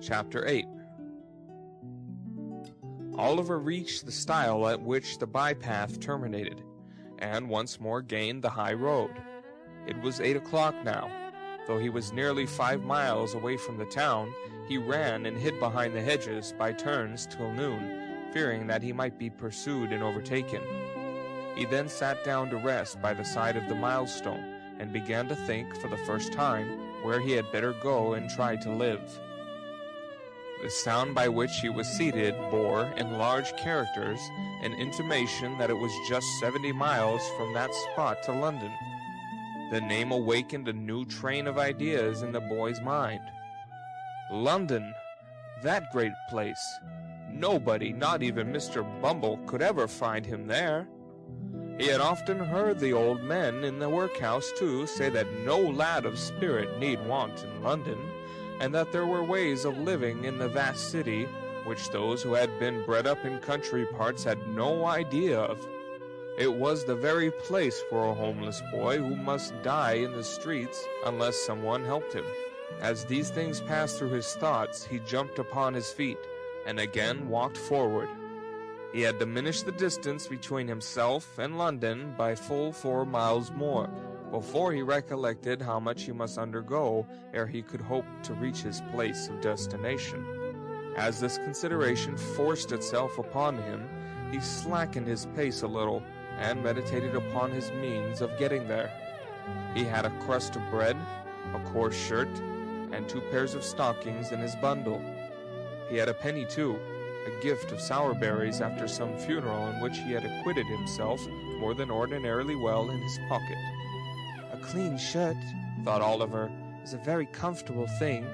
Chapter 8. Oliver reached the stile at which the bypath terminated, and once more gained the high road. It was 8 o'clock now. Though he was nearly 5 miles away from the town, he ran and hid behind the hedges by turns till noon, fearing that he might be pursued and overtaken. He then sat down to rest by the side of the milestone, and began to think for the first time where he had better go and try to live. The sound by which he was seated bore, in large characters, an intimation that it was just 70 miles from that spot to London. The name awakened a new train of ideas in the boy's mind. London, that great place. Nobody, not even Mr. Bumble, could ever find him there. He had often heard the old men in the workhouse, too, say that no lad of spirit need want in London, and that there were ways of living in the vast city which those who had been bred up in country parts had no idea of. It was the very place for a homeless boy who must die in the streets unless someone helped him. As these things passed through his thoughts, he jumped upon his feet and again walked forward. He had diminished the distance between himself and London by full 4 miles more, before he recollected how much he must undergo ere he could hope to reach his place of destination. As this consideration forced itself upon him, he slackened his pace a little, and meditated upon his means of getting there. He had a crust of bread, a coarse shirt, and 2 pairs of stockings in his bundle. He had a penny too, a gift of sour berries after some funeral in which he had acquitted himself more than ordinarily well in his pocket. A clean shirt, thought Oliver, is a very comfortable thing,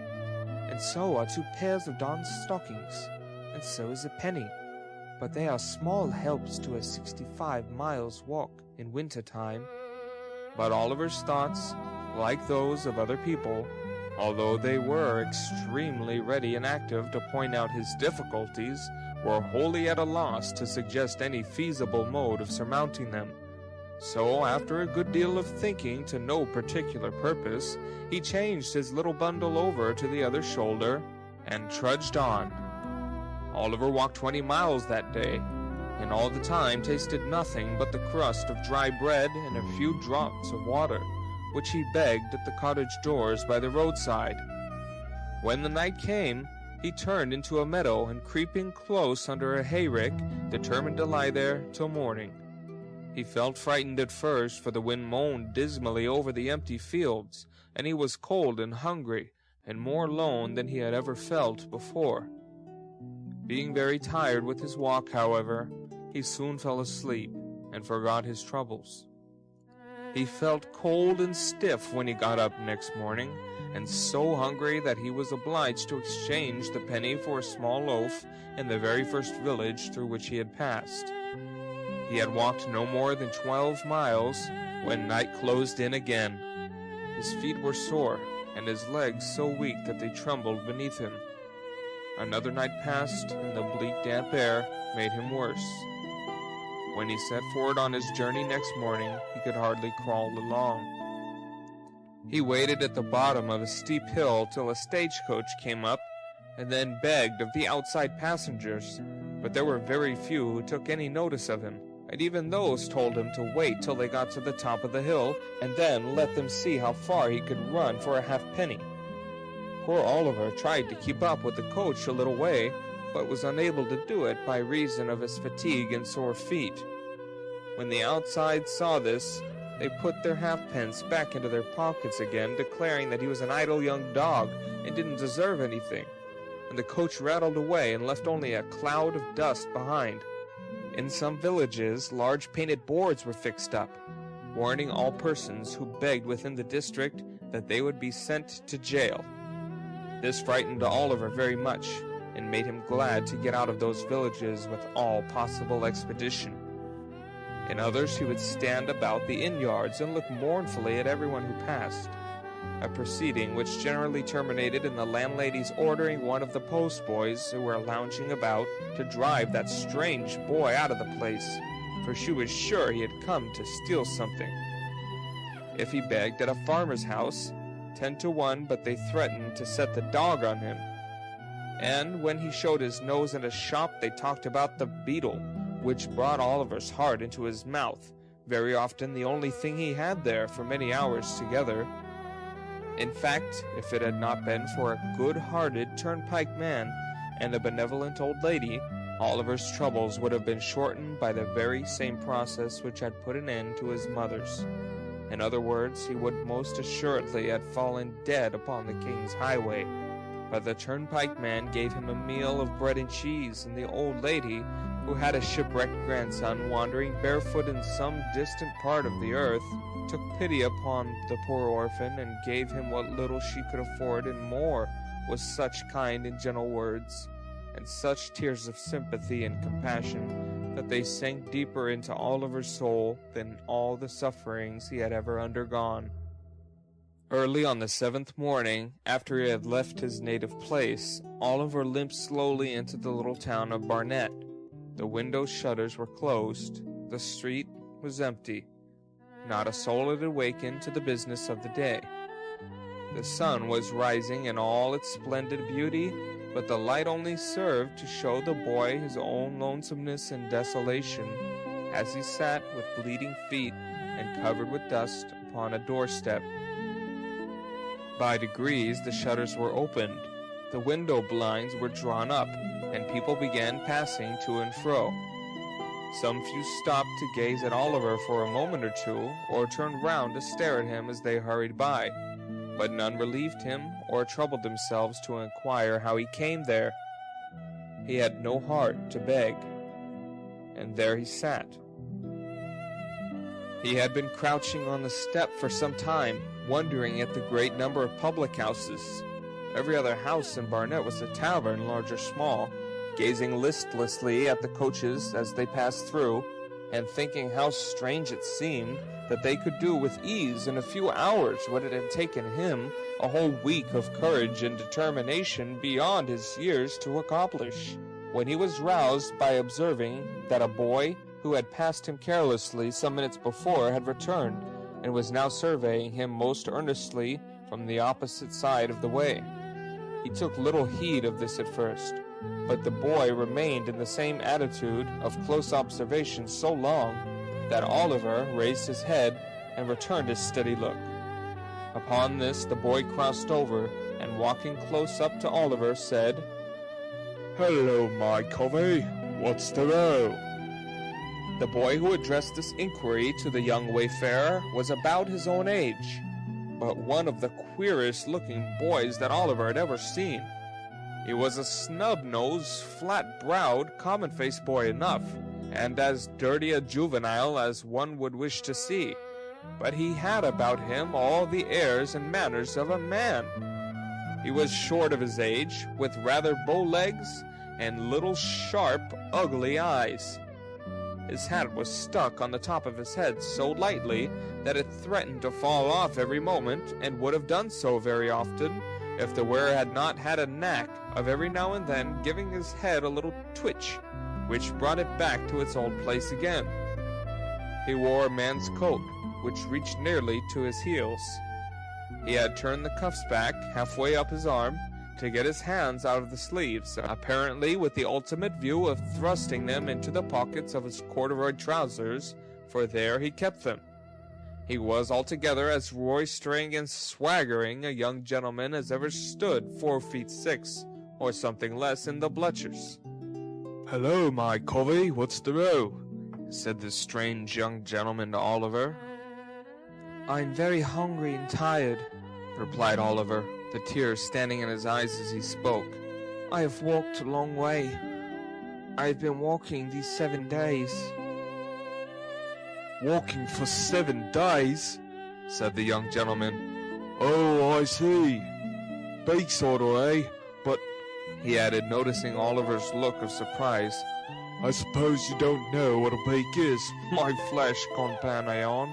and so are 2 pairs of darned stockings, and so is a penny. But they are small helps to a 65 miles walk in winter time. But Oliver's thoughts, like those of other people, although they were extremely ready and active to point out his difficulties, were wholly at a loss to suggest any feasible mode of surmounting them. So, after a good deal of thinking to no particular purpose, he changed his little bundle over to the other shoulder and trudged on. Oliver walked 20 miles that day, and all the time tasted nothing but the crust of dry bread and a few drops of water, which he begged at the cottage doors by the roadside. When the night came, he turned into a meadow, and creeping close under a hayrick, determined to lie there till morning. He felt frightened at first, for the wind moaned dismally over the empty fields, and he was cold and hungry, and more lone than he had ever felt before. Being very tired with his walk, however, he soon fell asleep and forgot his troubles. He felt cold and stiff when he got up next morning, and so hungry that he was obliged to exchange the penny for a small loaf in the very first village through which he had passed. He had walked no more than 12 miles when night closed in again. His feet were sore, and his legs so weak that they trembled beneath him. Another night passed, and the bleak, damp air made him worse. When he set forward on his journey next morning, he could hardly crawl along. He waited at the bottom of a steep hill till a stagecoach came up, and then begged of the outside passengers, but there were very few who took any notice of him, and even those told him to wait till they got to the top of the hill, and then let them see how far he could run for a halfpenny. Poor Oliver tried to keep up with the coach a little way, but was unable to do it by reason of his fatigue and sore feet. When the outside saw this, they put their halfpence back into their pockets again, declaring that he was an idle young dog and didn't deserve anything, and the coach rattled away and left only a cloud of dust behind. In some villages, large painted boards were fixed up, warning all persons who begged within the district that they would be sent to jail. This frightened Oliver very much, and made him glad to get out of those villages with all possible expedition. In others he would stand about the inn-yards and look mournfully at everyone who passed, a proceeding which generally terminated in the landlady's ordering one of the postboys who were lounging about to drive that strange boy out of the place, for she was sure he had come to steal something. If he begged at a farmer's house, 10 to 1 but they threatened to set the dog on him. and when he showed his nose in a shop, they talked about the beetle, which brought Oliver's heart into his mouth, very often the only thing he had there for many hours together. In fact, if it had not been for a good-hearted turnpike man and a benevolent old lady, Oliver's troubles would have been shortened by the very same process which had put an end to his mother's. In other words, he would most assuredly have fallen dead upon the king's highway. But the turnpike man gave him a meal of bread and cheese, and the old lady, who had a shipwrecked grandson wandering barefoot in some distant part of the earth, took pity upon the poor orphan and gave him what little she could afford and more, with such kind and gentle words, and such tears of sympathy and compassion, that they sank deeper into Oliver's soul than all the sufferings he had ever undergone. Early on the 7th morning, after he had left his native place, Oliver limped slowly into the little town of Barnet. The window shutters were closed. The street was empty. Not a soul had awakened to the business of the day. The sun was rising in all its splendid beauty, but the light only served to show the boy his own lonesomeness and desolation, as he sat with bleeding feet and covered with dust upon a doorstep. By degrees the shutters were opened, the window blinds were drawn up, and people began passing to and fro. Some few stopped to gaze at Oliver for a moment or two, or turned round to stare at him as they hurried by, but none relieved him or troubled themselves to inquire how he came there. He had no heart to beg, and there he sat. He had been crouching on the step for some time, wondering at the great number of public houses. Every other house in Barnet was a tavern, large or small, gazing listlessly at the coaches as they passed through, and thinking how strange it seemed that they could do with ease in a few hours what it had taken him a whole week of courage and determination beyond his years to accomplish, when he was roused by observing that a boy who had passed him carelessly some minutes before had returned, and was now surveying him most earnestly from the opposite side of the way. He took little heed of this at first, but the boy remained in the same attitude of close observation so long that Oliver raised his head and returned his steady look. Upon this the boy crossed over, and walking close up to Oliver said, "Hello, my covey, what's the row?" The boy who addressed this inquiry to the young wayfarer was about his own age, but one of the queerest-looking boys that Oliver had ever seen. He was a snub-nosed, flat-browed, common-faced boy enough, and as dirty a juvenile as one would wish to see, but he had about him all the airs and manners of a man. He was short of his age, with rather bow legs and little sharp, ugly eyes. His hat was stuck on the top of his head so lightly that it threatened to fall off every moment, and would have done so very often if the wearer had not had a knack of every now and then giving his head a little twitch, which brought it back to its old place again. He wore a man's coat, which reached nearly to his heels. He had turned the cuffs back halfway up his arm to get his hands out of the sleeves, apparently with the ultimate view of thrusting them into the pockets of his corduroy trousers, for there he kept them. He was altogether as roistering and swaggering a young gentleman as ever stood 4 feet 6, or something less, in the bluchers. "Hello, my covey, what's the row?" said this strange young gentleman to Oliver. "I'm very hungry and tired," replied Oliver, the tears standing in his eyes as he spoke. "I have walked a long way. I have been walking these 7 days." "Walking for 7 days?" said the young gentleman. "Oh, I see. Beaks order, eh? But," he added, noticing Oliver's look of surprise, "I suppose you don't know what a beak is, my flesh companion?"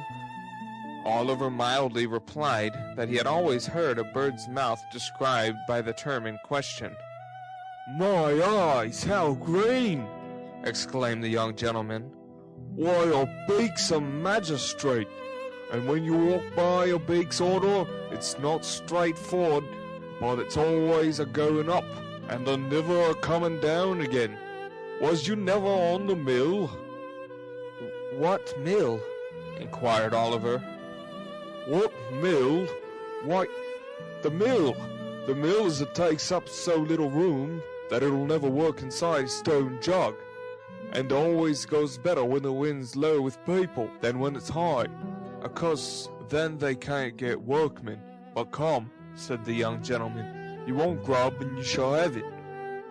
Oliver mildly replied that he had always heard a bird's mouth described by the term in question. "My eyes, how green!" exclaimed the young gentleman. "Why, a beak's a magistrate, and when you walk by a beak's order, it's not straightforward, but it's always a going up, and are never a-coming down again. Was you never on the mill?" "What mill?" inquired Oliver. "What mill? Why, the mill. The mill as it takes up so little room that it'll never work inside a stone jug, and always goes better when the wind's low with people than when it's high, 'cause then they can't get workmen. But come," said the young gentleman, "you won't grub and you shall have it.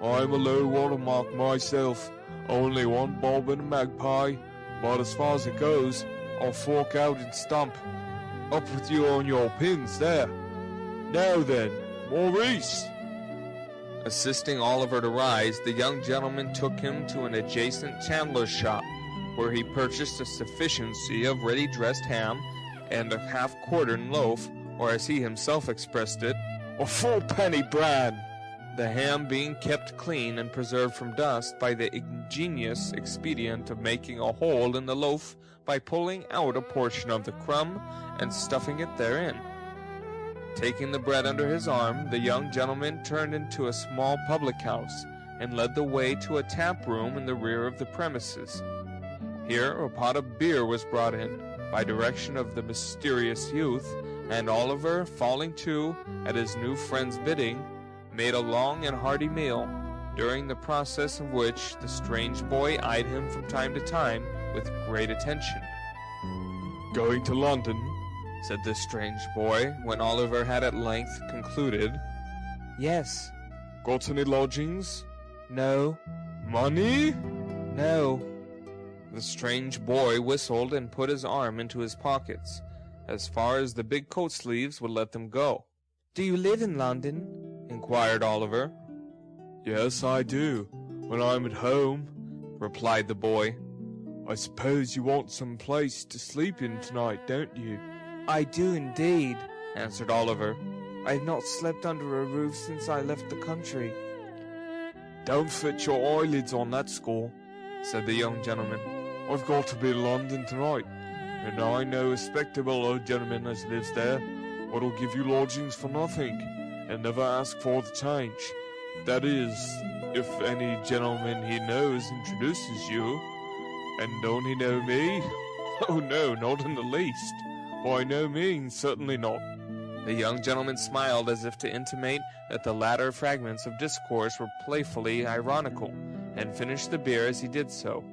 I'm a low watermark myself, only one bob and a magpie, but as far as it goes, I'll fork out and stump. Up with you on your pins there. Now then, Maurice." Assisting Oliver to rise, the young gentleman took him to an adjacent chandler's shop, where he purchased a sufficiency of ready-dressed ham and a half-quartern loaf, or as he himself expressed it, "a full-penny bran," the ham being kept clean and preserved from dust by the ingenious expedient of making a hole in the loaf by pulling out a portion of the crumb and stuffing it therein. Taking the bread under his arm, the young gentleman turned into a small public house and led the way to a tap room in the rear of the premises. Here a pot of beer was brought in, by direction of the mysterious youth, and Oliver, falling to at his new friend's bidding, made a long and hearty meal, during the process of which the strange boy eyed him from time to time with great attention. "Going to London?" said this strange boy, when Oliver had at length concluded. "Yes." "Got any lodgings?" "No." "Money?" "No." The strange boy whistled and put his arm into his pockets, as far as the big coat sleeves would let them go. "Do you live in London?" inquired Oliver. "Yes, I do, when I'm at home," replied the boy. "I suppose you want some place to sleep in tonight, don't you?" "I do indeed," answered Oliver. "I have not slept under a roof since I left the country." "Don't fetch your eyelids on that score," said the young gentleman. "I've got to be in London tonight, and I know a respectable old gentleman as lives there, what'll give you lodgings for nothing, and never ask for the change. That is, if any gentleman he knows introduces you. And don't he know me? Oh no, not in the least. By no means, certainly not." The young gentleman smiled as if to intimate that the latter fragments of discourse were playfully ironical, and finished the beer as he did so.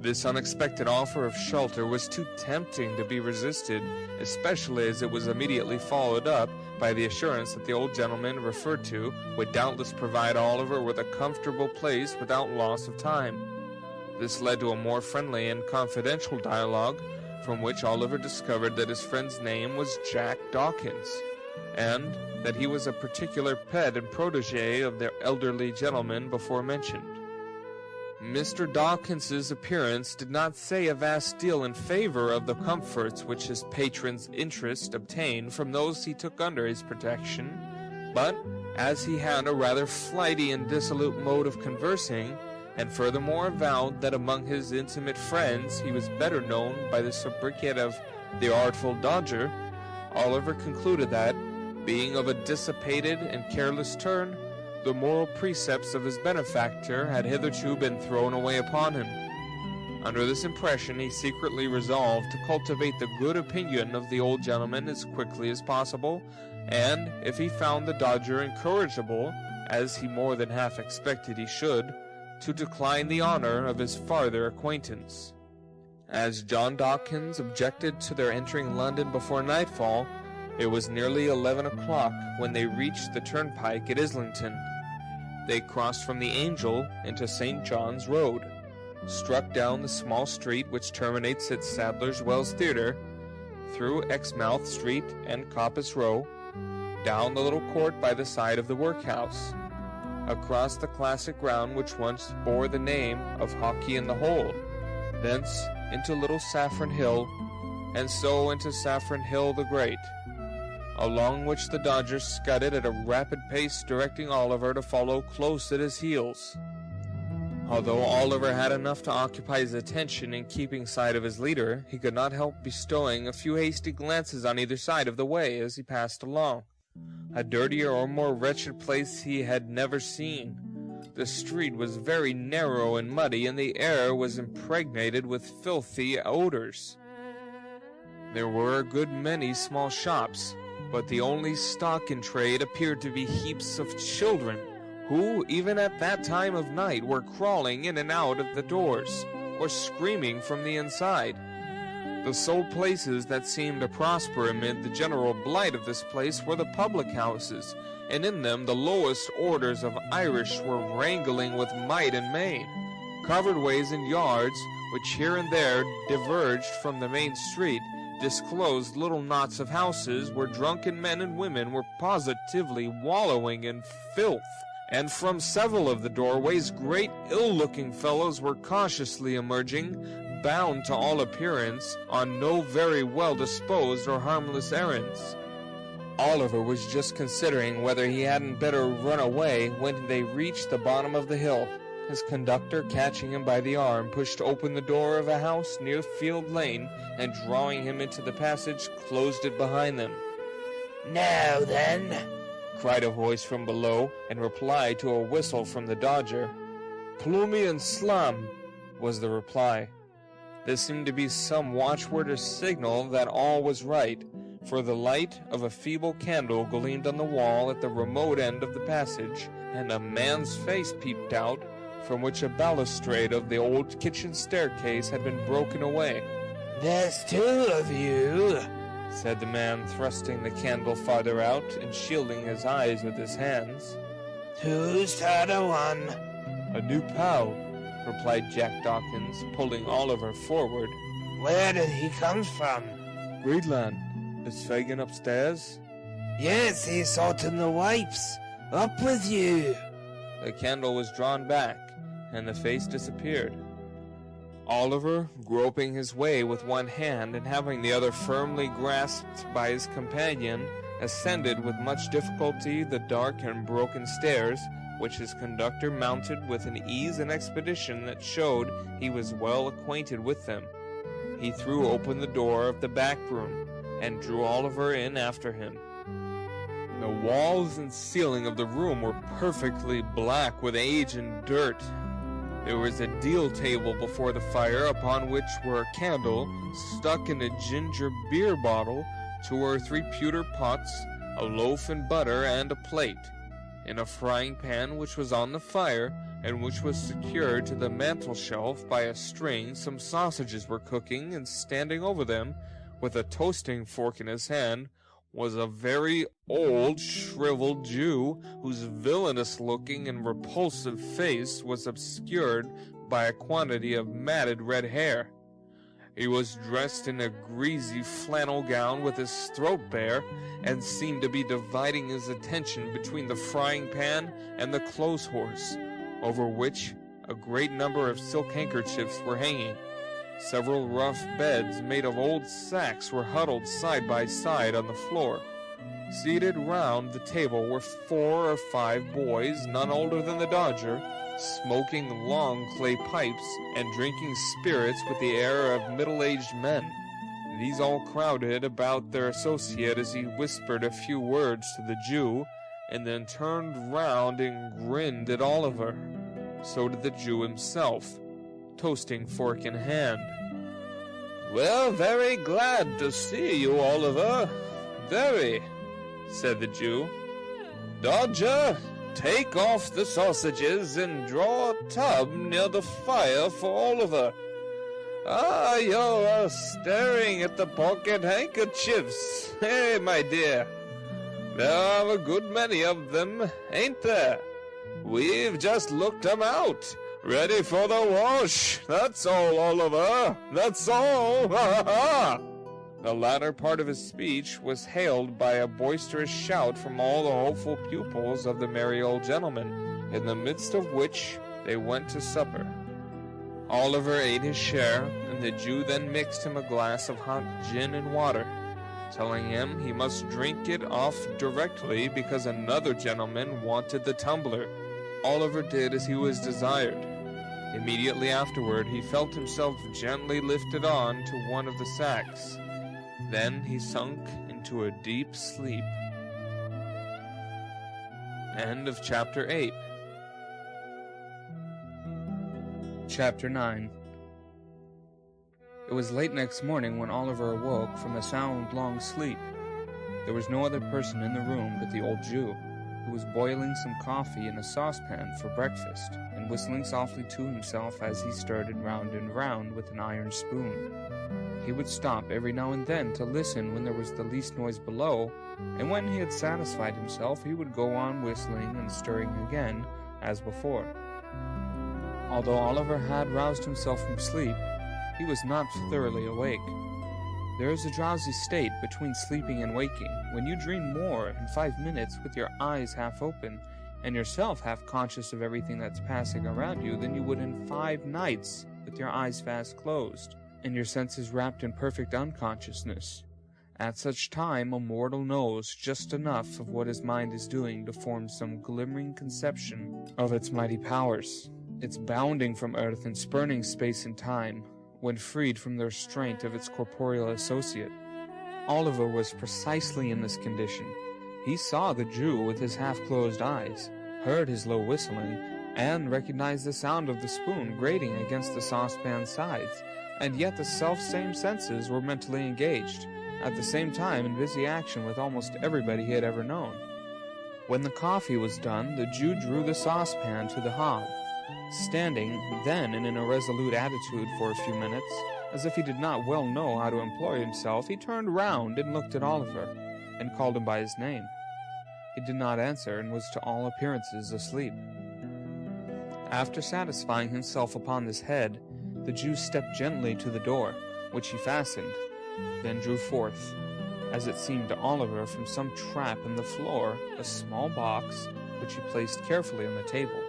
This unexpected offer of shelter was too tempting to be resisted, especially as it was immediately followed up by the assurance that the old gentleman referred to would doubtless provide Oliver with a comfortable place without loss of time. This led to a more friendly and confidential dialogue, from which Oliver discovered that his friend's name was Jack Dawkins, and that he was a particular pet and protege of the elderly gentleman before mentioned. Mr. Dawkins's appearance did not say a vast deal in favor of the comforts which his patron's interest obtained from those he took under his protection, but as he had a rather flighty and dissolute mode of conversing, and furthermore vowed that among his intimate friends he was better known by the sobriquet of the Artful Dodger, Oliver concluded that, being of a dissipated and careless turn, the moral precepts of his benefactor had hitherto been thrown away upon him. Under this impression he secretly resolved to cultivate the good opinion of the old gentleman as quickly as possible, and, if he found the Dodger incorrigible, as he more than half expected he should, to decline the honor of his farther acquaintance. As John Dawkins objected to their entering London before nightfall, it was nearly 11 o'clock when they reached the turnpike at Islington. They crossed from the Angel into St. John's Road, struck down the small street which terminates at Sadler's Wells Theatre, through Exmouth Street and Coppice Row, down the little court by the side of the workhouse, across the classic ground which once bore the name of Hockey in the Hole, thence into Little Saffron Hill, and so into Saffron Hill the Great, along which the Dodger scudded at a rapid pace, directing Oliver to follow close at his heels. Although Oliver had enough to occupy his attention in keeping sight of his leader, he could not help bestowing a few hasty glances on either side of the way as he passed along. A dirtier or more wretched place he had never seen. The street was very narrow and muddy, and the air was impregnated with filthy odors. There were a good many small shops, but the only stock in trade appeared to be heaps of children, who, even at that time of night, were crawling in and out of the doors, or screaming from the inside. The sole places that seemed to prosper amid the general blight of this place were the public houses, and in them the lowest orders of Irish were wrangling with might and main. Covered ways and yards, which here and there diverged from the main street, disclosed little knots of houses where drunken men and women were positively wallowing in filth, and from several of the doorways great ill-looking fellows were cautiously emerging, bound to all appearance on no very well-disposed or harmless errands. Oliver was just considering whether he hadn't better run away when they reached the bottom of the hill. His conductor, catching him by the arm, pushed open the door of a house near Field Lane, and drawing him into the passage, closed it behind them. "Now then," cried a voice from below, in reply to a whistle from the Dodger. "Plumie and Slam," was the reply. This seemed to be some watchword or signal that all was right, for the light of a feeble candle gleamed on the wall at the remote end of the passage, and a man's face peeped out, from which a balustrade of the old kitchen staircase had been broken away. "There's two of you," said the man, thrusting the candle farther out and shielding his eyes with his hands. "Who's t'other one?" "A new pal," replied Jack Dawkins, pulling Oliver forward. "Where did he come from?" "Greenland. Is Fagin upstairs?" "Yes, he's sorting the wipes. Up with you." The candle was drawn back, and the face disappeared. Oliver, groping his way with one hand and having the other firmly grasped by his companion, ascended with much difficulty the dark and broken stairs, which his conductor mounted with an ease and expedition that showed he was well acquainted with them. He threw open the door of the back room, and drew Oliver in after him. The walls and ceiling of the room were perfectly black with age and dirt. There was a deal table before the fire, upon which were a candle stuck in a ginger beer bottle, 2 or 3 pewter pots, a loaf and butter, and a plate. In a frying pan which was on the fire, and which was secured to the mantel shelf by a string, some sausages were cooking, and standing over them, with a toasting fork in his hand, was a very old, shriveled Jew, whose villainous-looking and repulsive face was obscured by a quantity of matted red hair. He was dressed in a greasy flannel gown with his throat bare, and seemed to be dividing his attention between the frying pan and the clothes horse, over which a great number of silk handkerchiefs were hanging. Several rough beds made of old sacks were huddled side by side on the floor. Seated round the table were 4 or 5 boys, none older than the Dodger, smoking long clay pipes and drinking spirits with the air of middle-aged men. These all crowded about their associate as he whispered a few words to the Jew, and then turned round and grinned at Oliver. So did the Jew himself, toasting fork in hand. "Well, very glad to see you, Oliver. Very," said the Jew. "Dodger, take off the sausages and draw a tub near the fire for Oliver. Ah, you're staring at the pocket handkerchiefs. Hey, my dear, there are a good many of them, ain't there? We've just looked 'em out. Ready for the wash. That's all, Oliver. That's all. Ha ha ha!" The latter part of his speech was hailed by a boisterous shout from all the hopeful pupils of the merry old gentleman, in the midst of which they went to supper. Oliver ate his share, and the Jew then mixed him a glass of hot gin and water, telling him he must drink it off directly because another gentleman wanted the tumbler. Oliver did as he was desired. Immediately afterward, he felt himself gently lifted on to one of the sacks. Then he sunk into a deep sleep. End of Chapter 8. Chapter 9. It was late next morning when Oliver awoke from a sound, long sleep. There was no other person in the room but the old Jew, who was boiling some coffee in a saucepan for breakfast, and whistling softly to himself as he stirred it round and round with an iron spoon. He would stop every now and then to listen when there was the least noise below, and when he had satisfied himself, he would go on whistling and stirring again, as before. Although Oliver had roused himself from sleep, he was not thoroughly awake. There is a drowsy state between sleeping and waking, when you dream more in 5 minutes with your eyes half open, and yourself half conscious of everything that's passing around you, than you would in 5 nights with your eyes fast closed, and your senses wrapped in perfect unconsciousness. At such time a mortal knows just enough of what his mind is doing to form some glimmering conception of its mighty powers, its bounding from earth and spurning space and time, when freed from the restraint of its corporeal associate. Oliver was precisely in this condition. He saw the Jew with his half-closed eyes, heard his low whistling, and recognized the sound of the spoon grating against the saucepan's sides, and yet the self-same senses were mentally engaged, at the same time in busy action with almost everybody he had ever known. When the coffee was done, the Jew drew the saucepan to the hob. Standing then in an irresolute attitude for a few minutes, as if he did not well know how to employ himself, he turned round and looked at Oliver, and called him by his name. He did not answer, and was to all appearances asleep. After satisfying himself upon this head, the Jew stepped gently to the door, which he fastened, then drew forth, as it seemed to Oliver from some trap in the floor, a small box, which he placed carefully on the table.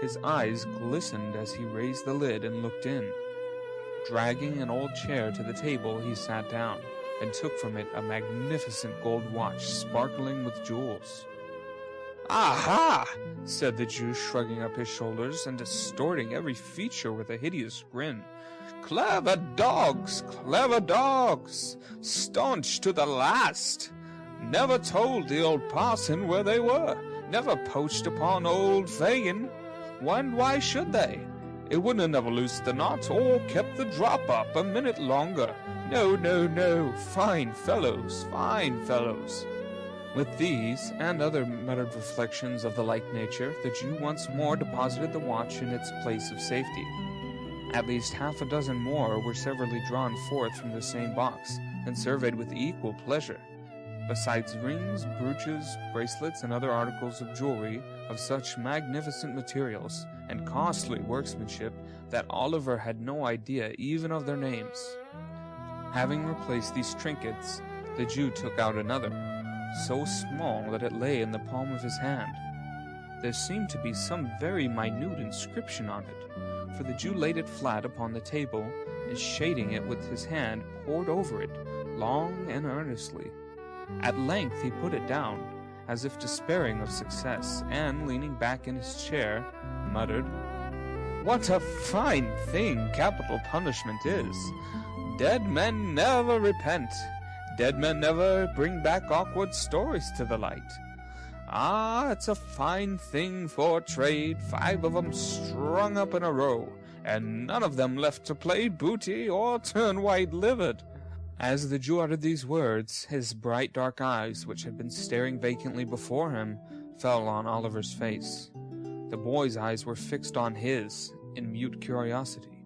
His eyes glistened as he raised the lid and looked in. Dragging an old chair to the table, he sat down, and took from it a magnificent gold watch sparkling with jewels. "Aha!" said the Jew, shrugging up his shoulders and distorting every feature with a hideous grin. "Clever dogs, clever dogs! Staunch to the last! Never told the old parson where they were, never poached upon old Fagin. Why should they? It wouldn't have never loosed the knot, or kept the drop up a minute longer. No, no, no, fine fellows, fine fellows." With these, and other muttered reflections of the like nature, the Jew once more deposited the watch in its place of safety. At least half a dozen more were severally drawn forth from the same box, and surveyed with equal pleasure, besides rings, brooches, bracelets, and other articles of jewelry of such magnificent materials and costly workmanship that Oliver had no idea even of their names. Having replaced these trinkets, the Jew took out another, so small that it lay in the palm of his hand. There seemed to be some very minute inscription on it, for the Jew laid it flat upon the table, and shading it with his hand, pored over it, long and earnestly. At length he put it down, as if despairing of success, and, leaning back in his chair, muttered, "What a fine thing capital punishment is! Dead men never repent. Dead men never bring back awkward stories to the light. Ah, it's a fine thing for trade, 5 of 'em strung up in a row, and none of them left to play booty or turn white-livered." As the Jew uttered these words, his bright dark eyes, which had been staring vacantly before him, fell on Oliver's face. The boy's eyes were fixed on his in mute curiosity,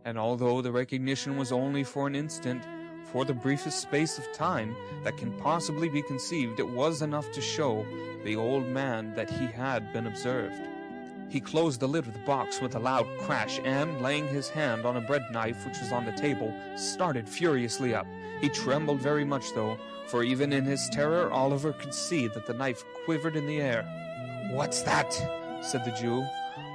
and although the recognition was only for an instant, for the briefest space of time that can possibly be conceived, it was enough to show the old man that he had been observed. He closed the lid of the box with a loud crash, and, laying his hand on a bread knife which was on the table, started furiously up. He trembled very much, though, for even in his terror Oliver could see that the knife quivered in the air. "What's that?" said the Jew.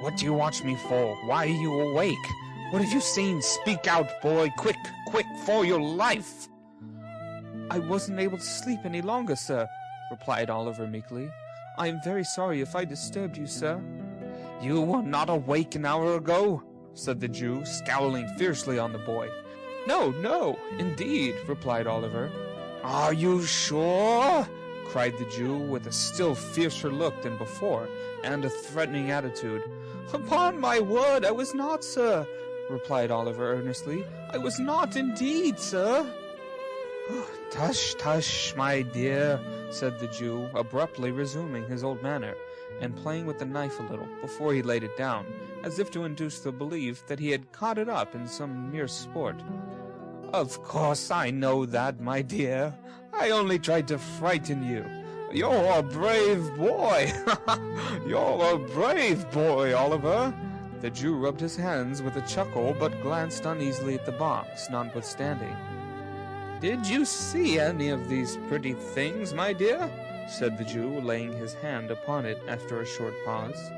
"What do you watch me for? Why are you awake? What have you seen? Speak out, boy! Quick, quick, for your life!" "I wasn't able to sleep any longer, sir," replied Oliver meekly. "I am very sorry if I disturbed you, sir." "You were not awake an hour ago?" said the Jew, scowling fiercely on the boy. "No, no, indeed," replied Oliver. "Are you sure?" cried the Jew with a still fiercer look than before, and a threatening attitude. "Upon my word, I was not, sir," replied Oliver earnestly. "I was not indeed, sir." "Tush, tush, my dear," said the Jew, abruptly resuming his old manner, and playing with the knife a little before he laid it down, as if to induce the belief that he had caught it up in some mere sport. "Of course I know that, my dear. I only tried to frighten you. You're a brave boy. You're a brave boy, Oliver." The Jew rubbed his hands with a chuckle, but glanced uneasily at the box, notwithstanding. "Did you see any of these pretty things, my dear?" said the Jew, laying his hand upon it after a short pause.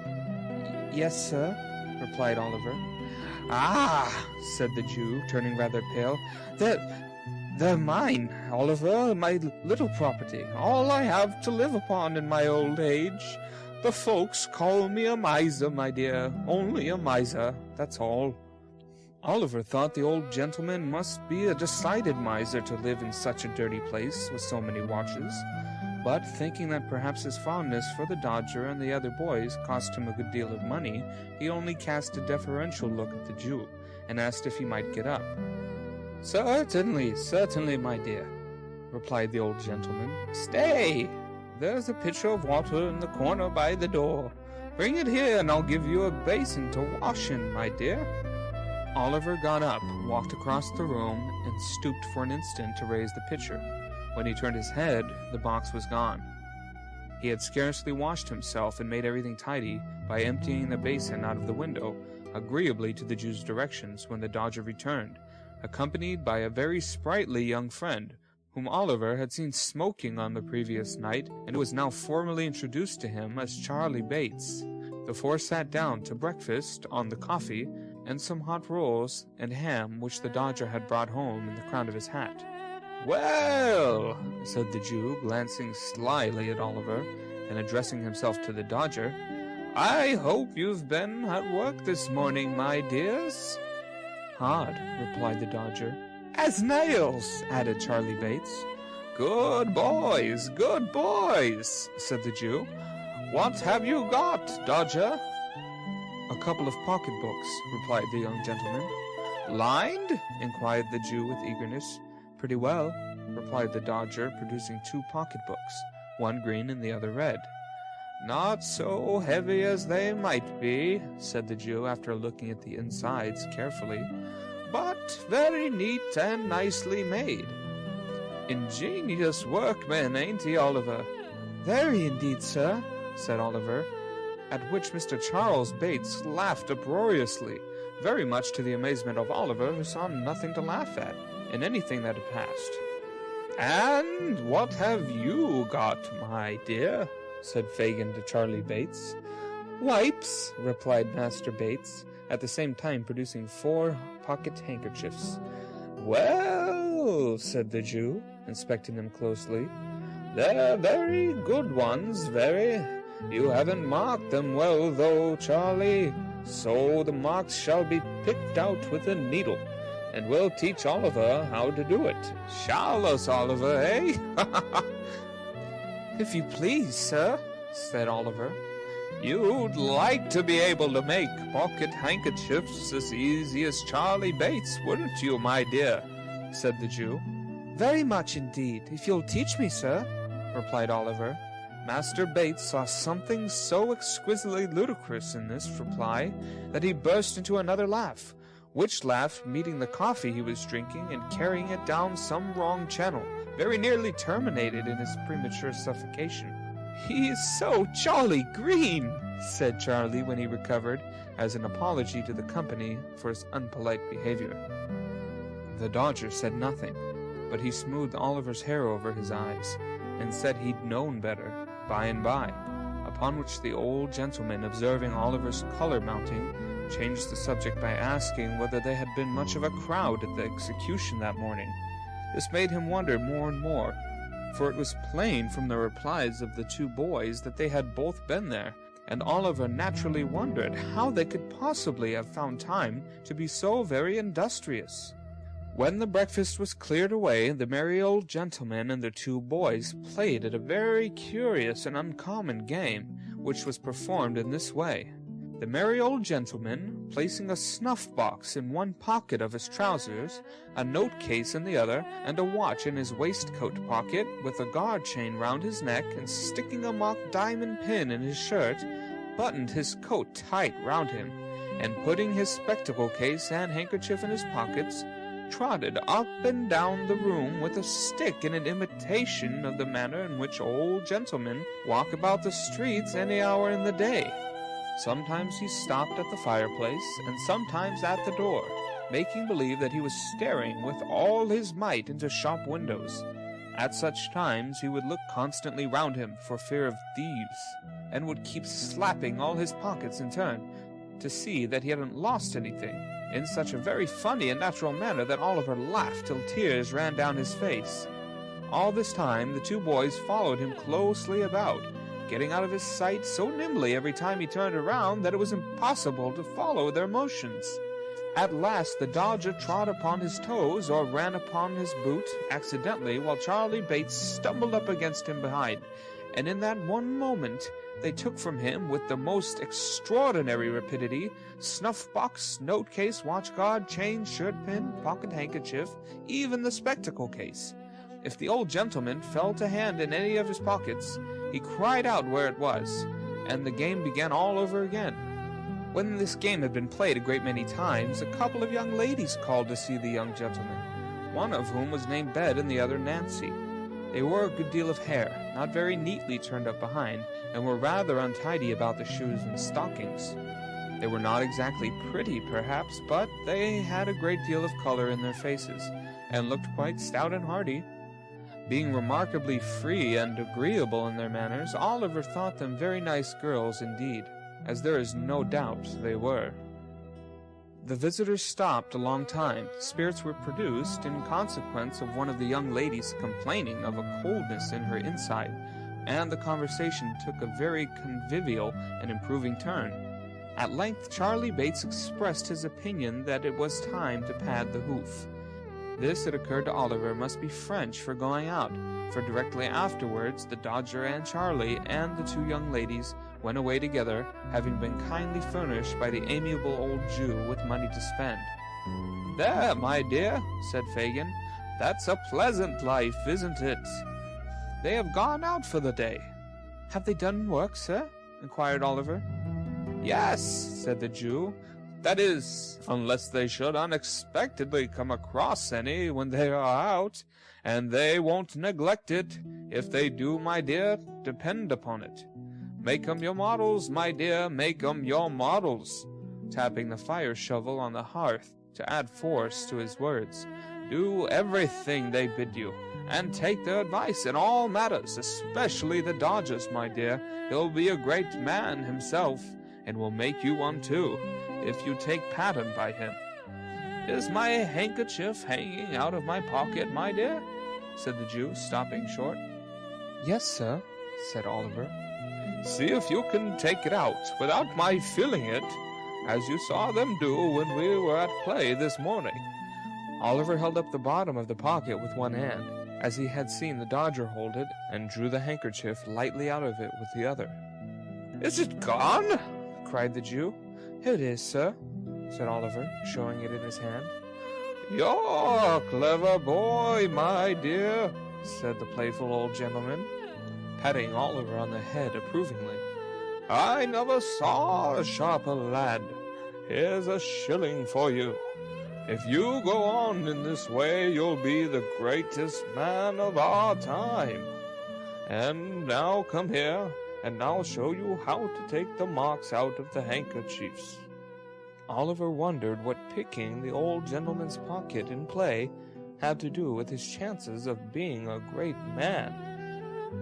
"Yes, sir," replied Oliver. "Ah," said the Jew, turning rather pale, They're mine, Oliver, my little property, all I have to live upon in my old age. The folks call me a miser, my dear, only a miser, that's all." Oliver thought the old gentleman must be a decided miser to live in such a dirty place with so many watches, but thinking that perhaps his fondness for the Dodger and the other boys cost him a good deal of money, he only cast a deferential look at the Jew, and asked if he might get up. "Certainly, certainly, my dear," replied the old gentleman. "Stay! There's a pitcher of water in the corner by the door. Bring it here, and I'll give you a basin to wash in, my dear." Oliver got up, walked across the room, and stooped for an instant to raise the pitcher. When he turned his head, the box was gone. He had scarcely washed himself and made everything tidy by emptying the basin out of the window, agreeably to the Jew's directions, when the Dodger returned, accompanied by a very sprightly young friend, whom Oliver had seen smoking on the previous night, and who was now formally introduced to him as Charley Bates. The four sat down to breakfast on the coffee and some hot rolls and ham which the Dodger had brought home in the crown of his hat. "Well," said the Jew, glancing slyly at Oliver, and addressing himself to the Dodger, "I hope you've been at work this morning, my dears." "Hard," replied the Dodger. "As nails," added Charley Bates. Good boys, said the Jew. "What have you got, Dodger?" "A couple of pocketbooks," replied the young gentleman. "Lined?" inquired the Jew with eagerness. "Pretty well," replied the Dodger, producing two pocketbooks, one green and the other red. "Not so heavy as they might be," said the Jew, after looking at the insides carefully, "but very neat and nicely made. Ingenious workmen, ain't he, Oliver?" "Very indeed, sir," said Oliver, at which Mr. Charles Bates laughed uproariously, very much to the amazement of Oliver, who saw nothing to laugh at in anything that had passed. "And what have you got, my dear?" said Fagin to Charley Bates. "Wipes," replied Master Bates, at the same time producing 4 pocket handkerchiefs. "Well," said the Jew, inspecting them closely, "they're very good ones, very. You haven't marked them well, though, Charley, so the marks shall be picked out with a needle, and we'll teach Oliver how to do it. Shall us, Oliver, eh?" "If you please, sir," said Oliver. "You'd like to be able to make pocket handkerchiefs as easy as Charley Bates, wouldn't you, my dear?" said the Jew. "Very much indeed, if you'll teach me, sir," replied Oliver. Master Bates saw something so exquisitely ludicrous in this reply that he burst into another laugh, which laugh, meeting the coffee he was drinking and carrying it down some wrong channel, very nearly terminated in his premature suffocation. "He is so jolly green," said Charley when he recovered, as an apology to the company for his unpolite behavior. The Dodger said nothing, but he smoothed Oliver's hair over his eyes, and said he'd known better by and by, upon which the old gentleman, observing Oliver's color mounting, changed the subject by asking whether there had been much of a crowd at the execution that morning. This made him wonder more and more, for it was plain from the replies of the 2 boys that they had both been there, and Oliver naturally wondered how they could possibly have found time to be so very industrious. When the breakfast was cleared away, the merry old gentleman and the two boys played at a very curious and uncommon game, which was performed in this way. The merry old gentleman, placing a snuff-box in one pocket of his trousers, a note-case in the other, and a watch in his waistcoat pocket, with a guard chain round his neck, and sticking a mock diamond pin in his shirt, buttoned his coat tight round him, and putting his spectacle case and handkerchief in his pockets, trotted up and down the room with a stick in an imitation of the manner in which old gentlemen walk about the streets any hour in the day. Sometimes he stopped at the fireplace, and sometimes at the door, making believe that he was staring with all his might into shop windows. At such times he would look constantly round him for fear of thieves, and would keep slapping all his pockets in turn, to see that he hadn't lost anything, in such a very funny and natural manner that Oliver laughed till tears ran down his face. All this time the two boys followed him closely about, getting out of his sight so nimbly every time he turned around that it was impossible to follow their motions. At last the Dodger trod upon his toes or ran upon his boot accidentally, while Charley Bates stumbled up against him behind, and in that one moment they took from him with the most extraordinary rapidity snuff-box, note-case, watch-guard, chain, shirt-pin, pocket-handkerchief, even the spectacle-case. If the old gentleman felt a hand in any of his pockets, he cried out where it was, and the game began all over again. When this game had been played a great many times, a couple of young ladies called to see the young gentleman, one of whom was named Bet and the other Nancy. They wore a good deal of hair, not very neatly turned up behind, and were rather untidy about the shoes and stockings. They were not exactly pretty, perhaps, but they had a great deal of color in their faces, and looked quite stout and hearty. Being remarkably free and agreeable in their manners, Oliver thought them very nice girls indeed, as there is no doubt they were. The visitors stopped a long time. Spirits were produced in consequence of one of the young ladies complaining of a coldness in her inside, and the conversation took a very convivial and improving turn. At length Charley Bates expressed his opinion that it was time to pad the hoof. This, it occurred to Oliver, must be French for going out, for directly afterwards the Dodger and Charley and the two young ladies went away together, having been kindly furnished by the amiable old Jew with money to spend. "There, my dear," said Fagin, "that's a pleasant life, isn't it? They have gone out for the day." "Have they done work, sir?" inquired Oliver. "Yes," said the Jew. "That is, unless they should unexpectedly come across any when they are out, and they won't neglect it. If they do, my dear, depend upon it. Make 'em your models, my dear, make 'em your models," tapping the fire shovel on the hearth to add force to his words. "Do everything they bid you, and take their advice in all matters, especially the Dodger's, my dear. He'll be a great man himself, and will make you one too, if you take pattern by him. Is my handkerchief hanging out of my pocket, my dear?" said the Jew, stopping short. "Yes, sir," said Oliver. "See if you can take it out without my feeling it, as you saw them do when we were at play this morning." Oliver held up the bottom of the pocket with one hand, as he had seen the Dodger hold it, and drew the handkerchief lightly out of it with the other. "Is it gone?" cried the Jew. "Here it is, sir," said Oliver, showing it in his hand. "You're a clever boy, my dear," said the playful old gentleman, patting Oliver on the head approvingly. "I never saw a sharper lad. Here's a shilling for you. If you go on in this way, you'll be the greatest man of our time. And now come here, and I'll show you how to take the marks out of the handkerchiefs." Oliver wondered what picking the old gentleman's pocket in play had to do with his chances of being a great man,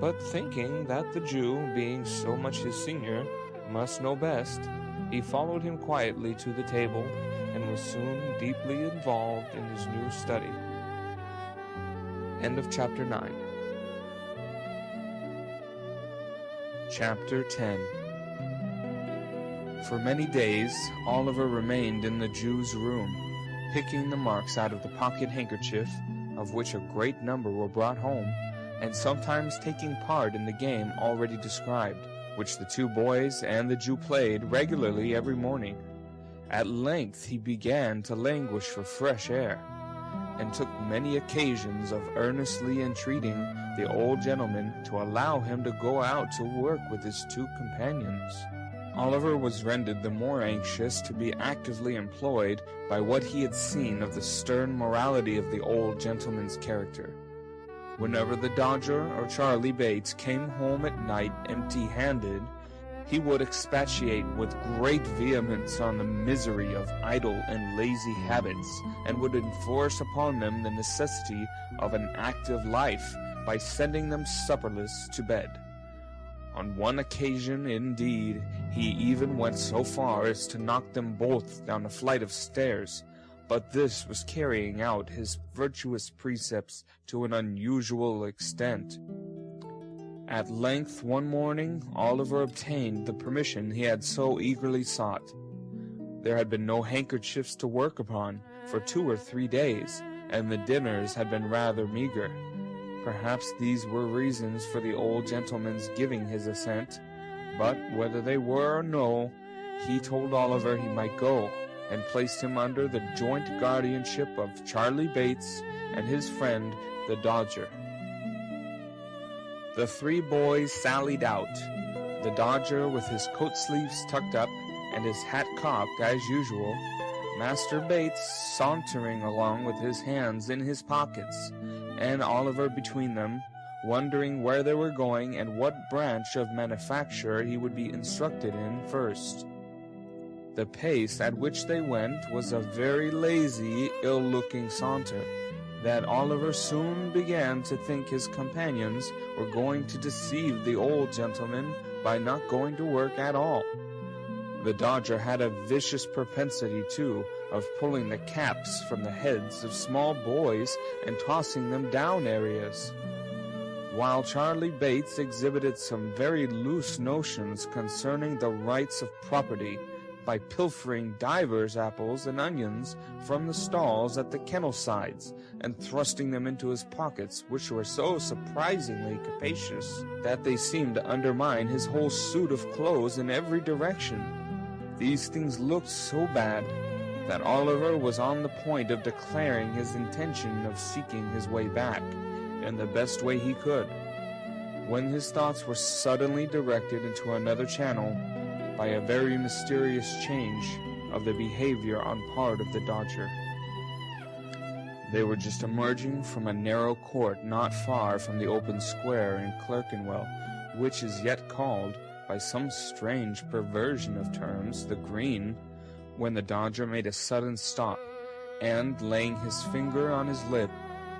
but thinking that the Jew, being so much his senior, must know best, he followed him quietly to the table, and was soon deeply involved in his new study. End of Chapter 9. Chapter 10. For many days Oliver remained in the Jew's room. picking the marks out of the pocket handkerchief, of which a great number were brought home, and sometimes taking part in the game already described, which the two boys and the Jew played regularly every morning. At length he began to languish for fresh air, and took many occasions of earnestly entreating the old gentleman to allow him to go out to work with his two companions. Oliver was rendered the more anxious to be actively employed by what he had seen of the stern morality of the old gentleman's character. Whenever the Dodger or Charley Bates came home at night empty-handed, he would expatiate with great vehemence on the misery of idle and lazy habits, and would enforce upon them the necessity of an active life by sending them supperless to bed. On one occasion, indeed, he even went so far as to knock them both down a flight of stairs, but this was carrying out his virtuous precepts to an unusual extent. At length, one morning, Oliver obtained the permission he had so eagerly sought. There had been no handkerchiefs to work upon for 2 or 3 days, and the dinners had been rather meager. Perhaps these were reasons for the old gentleman's giving his assent, but whether they were or no, he told Oliver he might go, and placed him under the joint guardianship of Charley Bates and his friend the Dodger. The 3 boys sallied out, the Dodger with his coat sleeves tucked up and his hat cocked as usual, Master Bates sauntering along with his hands in his pockets, and Oliver between them, wondering where they were going and what branch of manufacture he would be instructed in first. The pace at which they went was a very lazy, ill-looking saunter, that Oliver soon began to think his companions were going to deceive the old gentleman by not going to work at all. The Dodger had a vicious propensity, too, of pulling the caps from the heads of small boys and tossing them down areas, while Charley Bates exhibited some very loose notions concerning the rights of property, by pilfering divers apples and onions from the stalls at the kennel sides, and thrusting them into his pockets, which were so surprisingly capacious that they seemed to undermine his whole suit of clothes in every direction. These things looked so bad that Oliver was on the point of declaring his intention of seeking his way back in the best way he could, when his thoughts were suddenly directed into another channel by a very mysterious change of the behavior on part of the Dodger. They were just emerging from a narrow court not far from the open square in Clerkenwell, which is yet called, by some strange perversion of terms, the Green, when the Dodger made a sudden stop, and, laying his finger on his lip,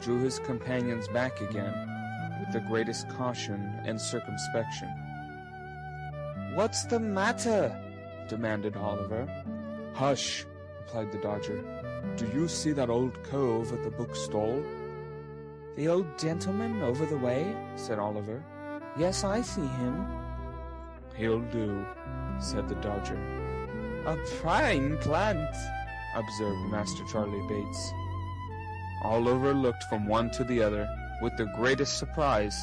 drew his companions back again, with the greatest caution and circumspection. "What's the matter?" demanded Oliver. "Hush," replied the Dodger. "Do you see that old cove at the bookstall?" "The old gentleman over the way?" said Oliver. "Yes, I see him." "He'll do," said the Dodger. "A prime plant," observed Master Charley Bates. Oliver looked from one to the other with the greatest surprise,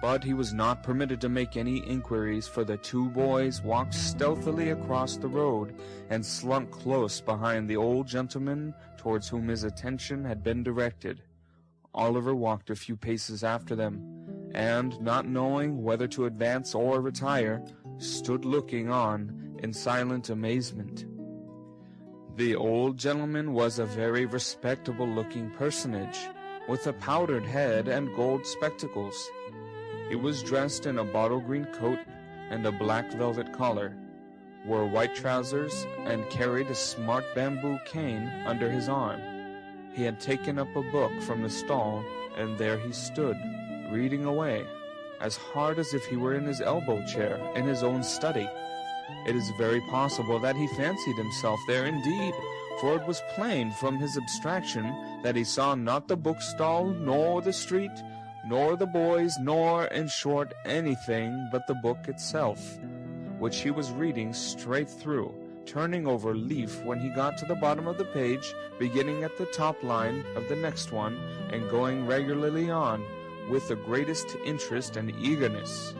but he was not permitted to make any inquiries, for the 2 boys walked stealthily across the road and slunk close behind the old gentleman towards whom his attention had been directed. Oliver walked a few paces after them, and, not knowing whether to advance or retire, stood looking on in silent amazement. The old gentleman was a very respectable-looking personage, with a powdered head and gold spectacles. He was dressed in a bottle-green coat and a black velvet collar, wore white trousers, and carried a smart bamboo cane under his arm. He had taken up a book from the stall, and there he stood, reading away, as hard as if he were in his elbow-chair in his own study. It is very possible that he fancied himself there indeed, for it was plain from his abstraction that he saw not the bookstall, nor the street, nor the boys, nor, in short, anything but the book itself, which he was reading straight through, turning over leaf when he got to the bottom of the page, beginning at the top line of the next one, and going regularly on, with the greatest interest and eagerness.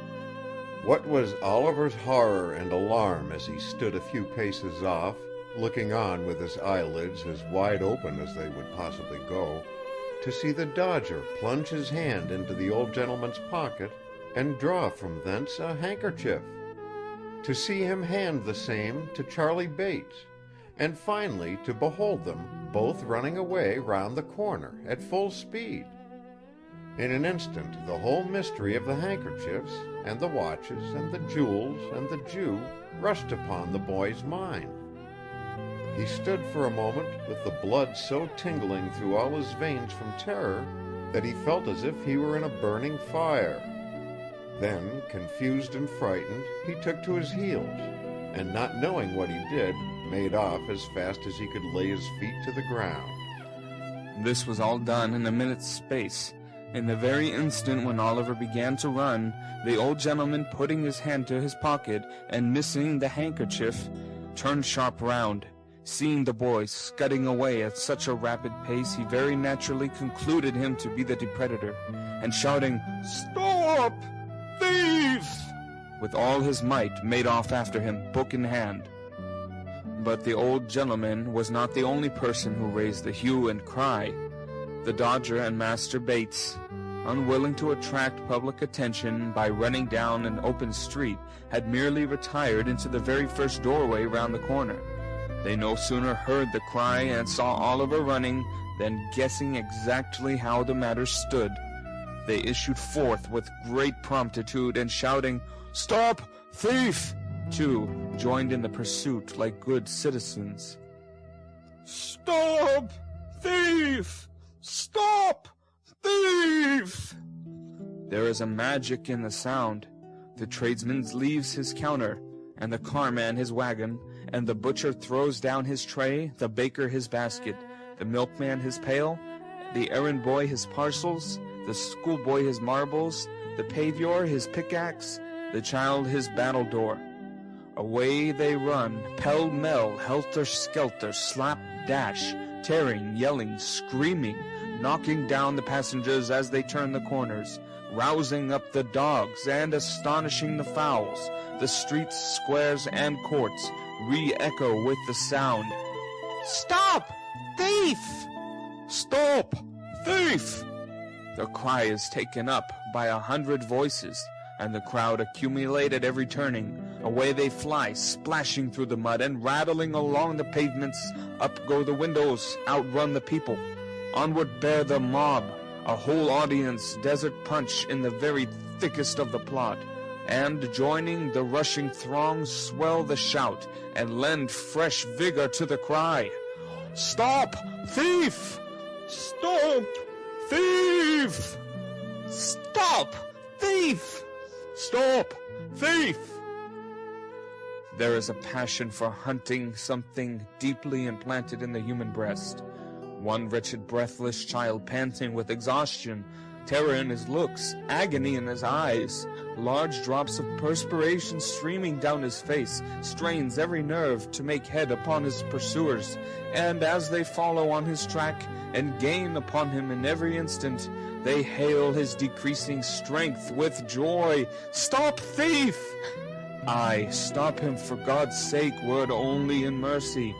What was Oliver's horror and alarm as he stood a few paces off, looking on with his eyelids as wide open as they would possibly go, to see the Dodger plunge his hand into the old gentleman's pocket and draw from thence a handkerchief, to see him hand the same to Charley Bates, and finally to behold them both running away round the corner at full speed. In an instant the whole mystery of the handkerchiefs, and the watches, and the jewels, and the Jew rushed upon the boy's mind. He stood for a moment with the blood so tingling through all his veins from terror that he felt as if he were in a burning fire. Then, confused and frightened, he took to his heels, and not knowing what he did, made off as fast as he could lay his feet to the ground. This was all done in a minute's space. In the very instant when Oliver began to run, the old gentleman, putting his hand to his pocket and missing the handkerchief, turned sharp round. Seeing the boy scudding away at such a rapid pace, he very naturally concluded him to be the depredator, and shouting, "Stop! Thief!" with all his might, made off after him, book in hand. But the old gentleman was not the only person who raised the hue and cry. The Dodger and Master Bates, unwilling to attract public attention by running down an open street, had merely retired into the very first doorway round the corner. They no sooner heard the cry and saw Oliver running than, guessing exactly how the matter stood, they issued forth with great promptitude, and shouting, "Stop, thief!" too, joined in the pursuit like good citizens. "Stop, thief! Stop, thief!" There is a magic in the sound. The tradesman leaves his counter, and the carman his wagon, and the butcher throws down his tray, the baker his basket, the milkman his pail, the errand boy his parcels, the schoolboy his marbles, the paviour his pickaxe, the child his battledore. Away they run, pell-mell, helter-skelter, slap-dash, tearing, yelling, screaming, knocking down the passengers as they turn the corners, rousing up the dogs and astonishing the fowls. The streets, squares, and courts re-echo with the sound. "Stop! Thief! Stop! Thief!" The cry is taken up by 100 voices, and the crowd accumulate at every turning. Away they fly, splashing through the mud and rattling along the pavements. Up go the windows, outrun the people. Onward bear the mob, a whole audience, desert punch in the very thickest of the plot. And joining the rushing throng, swell the shout and lend fresh vigor to the cry. "Stop, thief! Stop, thief! Stop, thief! Stop, thief!" There is a passion for hunting something deeply implanted in the human breast. One wretched breathless child, panting with exhaustion, terror in his looks, agony in his eyes, large drops of perspiration streaming down his face, strains every nerve to make head upon his pursuers, and as they follow on his track and gain upon him in every instant, they hail his decreasing strength with joy. "Stop, thief!" Aye, stop him for God's sake, were it only in mercy.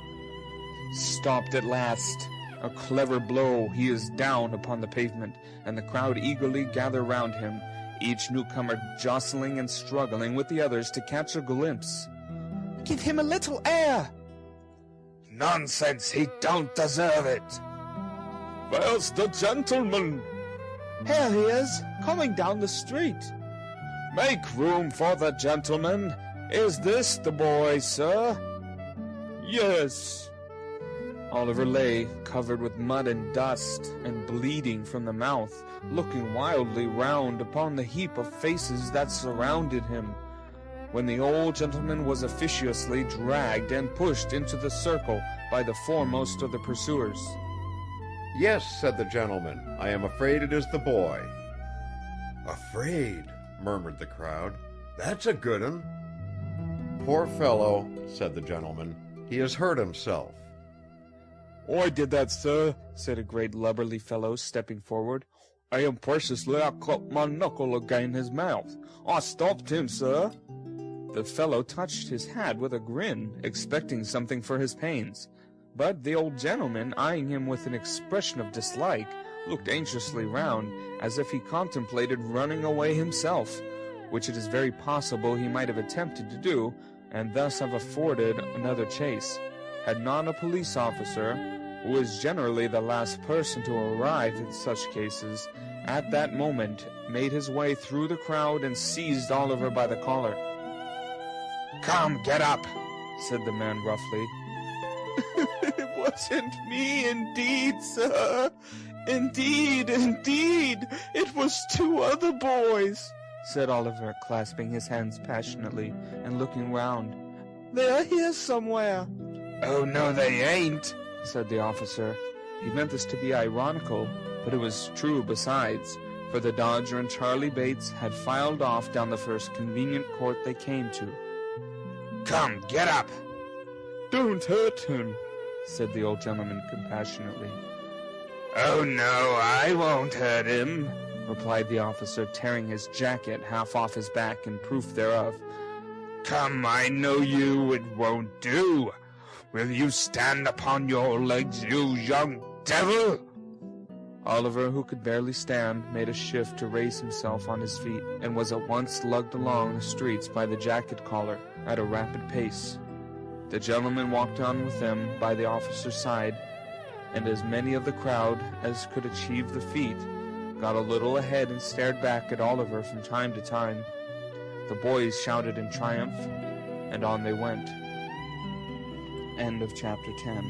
Stopped at last. A clever blow, he is down upon the pavement, and the crowd eagerly gather round him, each newcomer jostling and struggling with the others to catch a glimpse. "Give him a little air!" "Nonsense, he don't deserve it!" "Where's the gentleman?" "Here he is, coming down the street." "Make room for the gentleman. Is this the boy, sir?" "Yes." Oliver lay, covered with mud and dust, and bleeding from the mouth, looking wildly round upon the heap of faces that surrounded him, when the old gentleman was officiously dragged and pushed into the circle by the foremost of the pursuers. "Yes," said the gentleman, "I am afraid it is the boy." "Afraid," murmured the crowd. "That's a good 'un." "Poor fellow," said the gentleman. He has hurt himself." "I did that, sir," said a great lubberly fellow, stepping forward. "I impreciously I cut my knuckle against his mouth. I stopped him, sir." The fellow touched his hat with a grin, expecting something for his pains. But the old gentleman, eyeing him with an expression of dislike, looked anxiously round, as if he contemplated running away himself, which it is very possible he might have attempted to do, and thus have afforded another chase, had not a police officer, who is generally the last person to arrive in such cases, at that moment made his way through the crowd and seized Oliver by the collar. "Come, get up," said the man roughly. "It wasn't me, indeed, sir. Indeed, it was two other boys," said Oliver, clasping his hands passionately and looking round. "They're here somewhere." "Oh, no, they ain't," said the officer. He meant this to be ironical, but it was true besides, for the Dodger and Charley Bates had filed off down the first convenient court they came to. "Come, get up." "Don't hurt him," said the old gentleman compassionately. "Oh, no, I won't hurt him," replied the officer, tearing his jacket half off his back in proof thereof. "Come, I know you, it won't do. Will you stand upon your legs, you young devil?" Oliver, who could barely stand, made a shift to raise himself on his feet, and was at once lugged along the streets by the jacket collar at a rapid pace. The gentleman walked on with them by the officer's side, and as many of the crowd as could achieve the feat got a little ahead and stared back at Oliver from time to time. The boys shouted in triumph, and on they went. End of chapter 10.